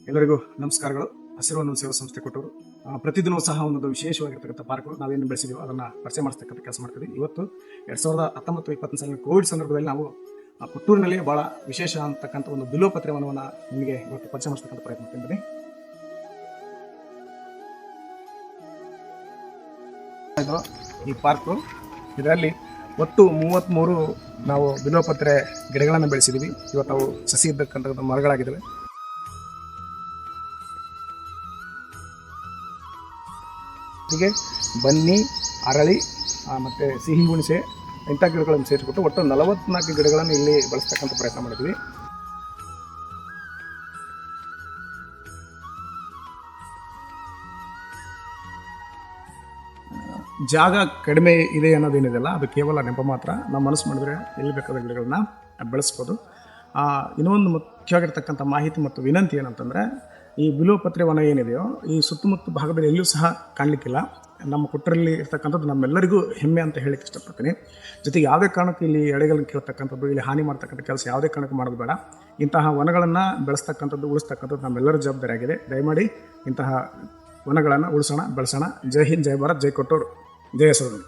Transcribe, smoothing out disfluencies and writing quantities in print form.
ಎಲ್ಲರಿಗೂ ನಮಸ್ಕಾರಗಳು. ಹಸಿರು ಅನ್ನೋ ಸೇವಾ ಸಂಸ್ಥೆ ಕೊಟ್ಟವರು ಪ್ರತಿದಿನವೂ ಸಹ ಒಂದೊಂದು ವಿಶೇಷವಾಗಿರ್ತಕ್ಕಂಥ ಪಾರ್ಕ್ಗಳು ನಾವೇನು ಬೆಳೆಸಿದೀವೋ ಅದನ್ನು ಪರಿಚಯ ಮಾಡಿಸ್ತಕ್ಕಂಥ ಕೆಲಸ ಮಾಡ್ತೀವಿ. ಇವತ್ತು 2019-20 ಸಾಲಿನ ಕೋವಿಡ್ ಸಂದರ್ಭದಲ್ಲಿ ನಾವು ಪುತ್ತೂರಿನಲ್ಲಿ ಭಾಳ ವಿಶೇಷ ಅಂತಕ್ಕಂಥ ಒಂದು ಬಿಲ್ವಪತ್ರೆ ವನವನ್ನು ನಿಮಗೆ ಇವತ್ತು ಪರಿಚಯ ಮಾಡಿಸ್ತಕ್ಕಂಥ ಪ್ರಯತ್ನ ಮಾಡ್ತೀನಿ. ಈ ಪಾರ್ಕು ಇದರಲ್ಲಿ ಒಟ್ಟು 33 ನಾವು ಬಿಲ್ವಪತ್ರೆ ಗಿಡಗಳನ್ನು ಬೆಳೆಸಿದ್ದೀವಿ. ಇವತ್ತು ಅವು ಸಸಿ ಇದ್ದಕ್ಕಂಥ ಮರಗಳಾಗಿದ್ದಾವೆ. ಹೀಗೆ ಬನ್ನಿ, ಅರಳಿ ಮತ್ತು ಸಿಹಿ ಹುಣಸೆ ಇಂಥ ಗಿಡಗಳನ್ನು ಸೇರಿಸ್ಬಿಟ್ಟು ಒಟ್ಟು 44 ಗಿಡಗಳನ್ನು ಇಲ್ಲಿ ಬಳಸ್ತಕ್ಕಂಥ ಪ್ರಯತ್ನ ಮಾಡಿದ್ವಿ. ಜಾಗ ಕಡಿಮೆ ಇದೆ ಅನ್ನೋದೇನಿದೆಯಲ್ಲ, ಅದು ಕೇವಲ ನೆಪ ಮಾತ್ರ. ನಾವು ಮನಸ್ಸು ಮಾಡಿದ್ರೆ ಎಲ್ಲಿ ಬೇಕಾದ ಗಿಡಗಳನ್ನ ಬೆಳೆಸ್ಬೋದು. ಇನ್ನೊಂದು ಮುಖ್ಯವಾಗಿರ್ತಕ್ಕಂಥ ಮಾಹಿತಿ ಮತ್ತು ವಿನಂತಿ ಏನಂತಂದರೆ, ಈ ಬಿಲ್ವಪತ್ರೆ ವನ ಏನಿದೆಯೋ ಈ ಸುತ್ತಮುತ್ತ ಭಾಗದಲ್ಲಿ ಎಲ್ಲೂ ಸಹ ಕಾಣಲಿಕ್ಕಿಲ್ಲ. ನಮ್ಮ ಕೊಟ್ಟರಲ್ಲಿ ಇರ್ತಕ್ಕಂಥದ್ದು ನಮ್ಮೆಲ್ಲರಿಗೂ ಹೆಮ್ಮೆ ಅಂತ ಹೇಳಕ್ಕೆ ಇಷ್ಟಪಡ್ತೀನಿ. ಜೊತೆಗೆ ಯಾವುದೇ ಕಾರಣಕ್ಕೂ ಇಲ್ಲಿ ಎಡೆಗಳನ್ನು ಕೇಳ್ತಕ್ಕಂಥದ್ದು, ಇಲ್ಲಿ ಹಾನಿ ಮಾಡ್ತಕ್ಕಂಥ ಕೆಲಸ ಯಾವುದೇ ಕಾರಣಕ್ಕೂ ಮಾಡೋದು ಬೇಡ. ಇಂತಹ ವನಗಳನ್ನು ಬೆಳೆಸ್ತಕ್ಕಂಥದ್ದು, ಉಳಿಸ್ತಕ್ಕಂಥದ್ದು ನಮ್ಮೆಲ್ಲರ ಜವಾಬ್ದಾರಿ ಆಗಿದೆ. ದಯಮಾಡಿ ಇಂತಹ ವನಗಳನ್ನು ಉಳಿಸೋಣ, ಬೆಳೆಸೋಣ. ಜೈ ಹಿಂದ್, ಜೈ ಭಾರತ್, ಜೈ ಕೊಟ್ಟೂರು, ಜೈ ಹೆಸರು.